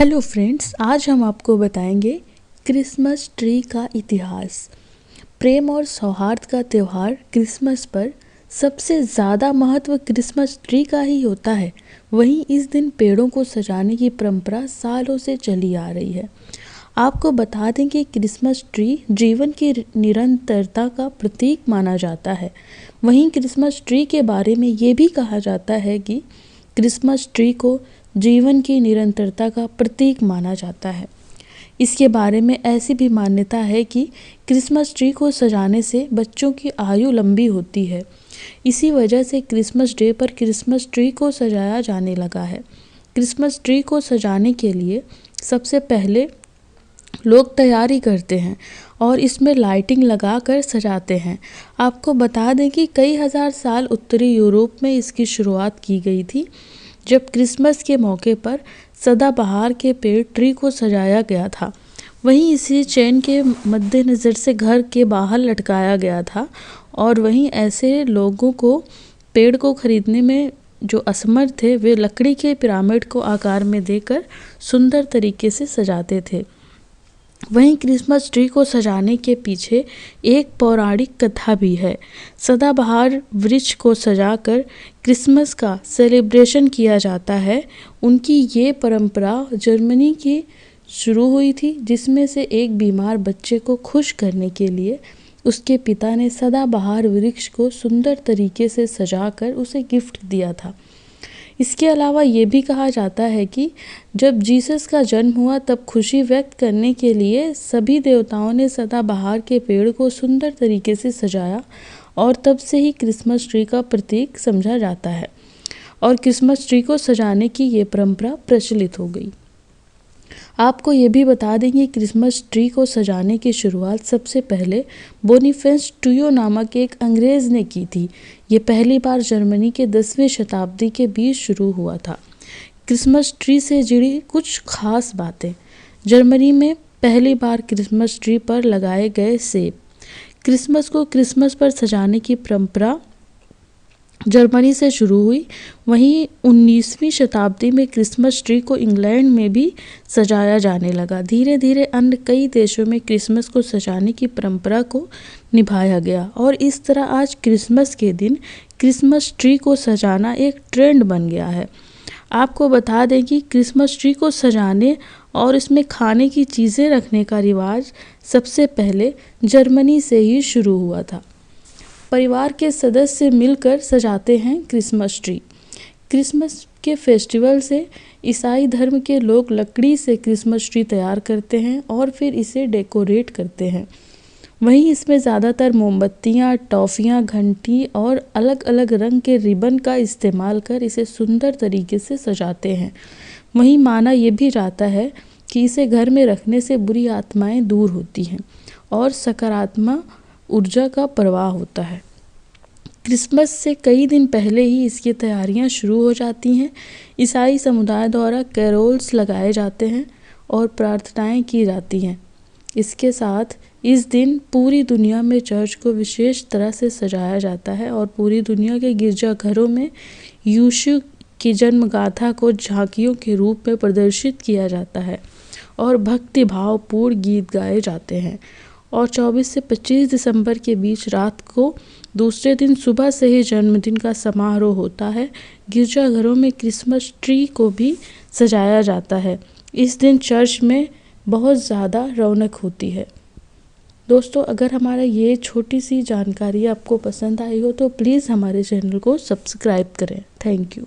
Hello friends, आज हम आपको बताएंगे क्रिसमस ट्री का इतिहास। प्रेम और सौहार्द का त्यौहार क्रिसमस पर सबसे ज़्यादा महत्व क्रिसमस ट्री का ही होता है। वहीं इस दिन पेड़ों को सजाने की परंपरा सालों से चली आ रही है। आपको बता दें कि क्रिसमस ट्री जीवन की निरंतरता का प्रतीक माना जाता है। वहीं क्रिसमस ट्री के बारे में ये भी कहा जाता है कि क्रिसमस ट्री को जीवन की निरंतरता का प्रतीक माना जाता है। इसके बारे में ऐसी भी मान्यता है कि क्रिसमस ट्री को सजाने से बच्चों की आयु लंबी होती है। इसी वजह से क्रिसमस डे पर क्रिसमस ट्री को सजाया जाने लगा है। क्रिसमस ट्री को सजाने के लिए सबसे पहले लोग तैयारी करते हैं और इसमें लाइटिंग लगाकर सजाते हैं। आपको बता दें कि कई हजार साल उत्तरी यूरोप में इसकी शुरुआत की गई थी, जब क्रिसमस के मौके पर सदाबहार के पेड़ ट्री को सजाया गया था। वहीं इसे चैन के मद्देनज़र से घर के बाहर लटकाया गया था और वहीं ऐसे लोगों को पेड़ को खरीदने में जो असमर्थ थे, वे लकड़ी के पिरामिड को आकार में देकर सुंदर तरीके से सजाते थे। वहीं क्रिसमस ट्री को सजाने के पीछे एक पौराणिक कथा भी है। सदाबहार वृक्ष को सजाकर क्रिसमस का सेलिब्रेशन किया जाता है। उनकी ये परंपरा जर्मनी की शुरू हुई थी, जिसमें से एक बीमार बच्चे को खुश करने के लिए उसके पिता ने सदाबहार वृक्ष को सुंदर तरीके से सजाकर उसे गिफ्ट दिया था। इसके अलावा ये भी कहा जाता है कि जब जीसस का जन्म हुआ, तब खुशी व्यक्त करने के लिए सभी देवताओं ने सदाबहार के पेड़ को सुंदर तरीके से सजाया और तब से ही क्रिसमस ट्री का प्रतीक समझा जाता है और क्रिसमस ट्री को सजाने की ये परंपरा प्रचलित हो गई। आपको ये भी बता दें कि क्रिसमस ट्री को सजाने की शुरुआत सबसे पहले बोनीफेस टुयो नामक एक अंग्रेज ने की थी। ये पहली बार जर्मनी के 10वीं शताब्दी के बीच शुरू हुआ था। क्रिसमस ट्री से जुड़ी कुछ खास बातें। जर्मनी में पहली बार क्रिसमस ट्री पर लगाए गए सेब। क्रिसमस को क्रिसमस पर सजाने की परंपरा जर्मनी से शुरू हुई। वहीं 19वीं शताब्दी में क्रिसमस ट्री को इंग्लैंड में भी सजाया जाने लगा। धीरे धीरे अन्य कई देशों में क्रिसमस को सजाने की परंपरा को निभाया गया और इस तरह आज क्रिसमस के दिन क्रिसमस ट्री को सजाना एक ट्रेंड बन गया है। आपको बता दें कि क्रिसमस ट्री को सजाने और इसमें खाने की चीज़ें रखने का रिवाज सबसे पहले जर्मनी से ही शुरू हुआ था। परिवार के सदस्य मिलकर सजाते हैं क्रिसमस ट्री। क्रिसमस के फेस्टिवल से ईसाई धर्म के लोग लकड़ी से क्रिसमस ट्री तैयार करते हैं और फिर इसे डेकोरेट करते हैं। वहीं इसमें ज़्यादातर मोमबत्तियाँ, टॉफ़ियाँ, घंटी और अलग अलग रंग के रिबन का इस्तेमाल कर इसे सुंदर तरीके से सजाते हैं। वहीं माना ये भी जाता है कि इसे घर में रखने से बुरी आत्माएं दूर होती हैं और सकारात्मक ऊर्जा का प्रवाह होता है। क्रिसमस से कई दिन पहले ही इसकी तैयारियां शुरू हो जाती हैं। ईसाई समुदाय द्वारा कैरोल्स लगाए जाते हैं और प्रार्थनाएं की जाती हैं। इसके साथ इस दिन पूरी दुनिया में चर्च को विशेष तरह से सजाया जाता है और पूरी दुनिया के गिरजाघरों में यीशु की जन्म गाथा को झांकियों के रूप में प्रदर्शित किया जाता है और भक्ति भावपूर्ण गीत गाए जाते हैं। और 24 से 25 दिसंबर के बीच रात को दूसरे दिन सुबह से ही जन्मदिन का समारोह होता है। गिरजाघरों में क्रिसमस ट्री को भी सजाया जाता है। इस दिन चर्च में बहुत ज़्यादा रौनक होती है। दोस्तों, अगर हमारा ये छोटी सी जानकारी आपको पसंद आई हो तो प्लीज़ हमारे चैनल को सब्सक्राइब करें। Thank you.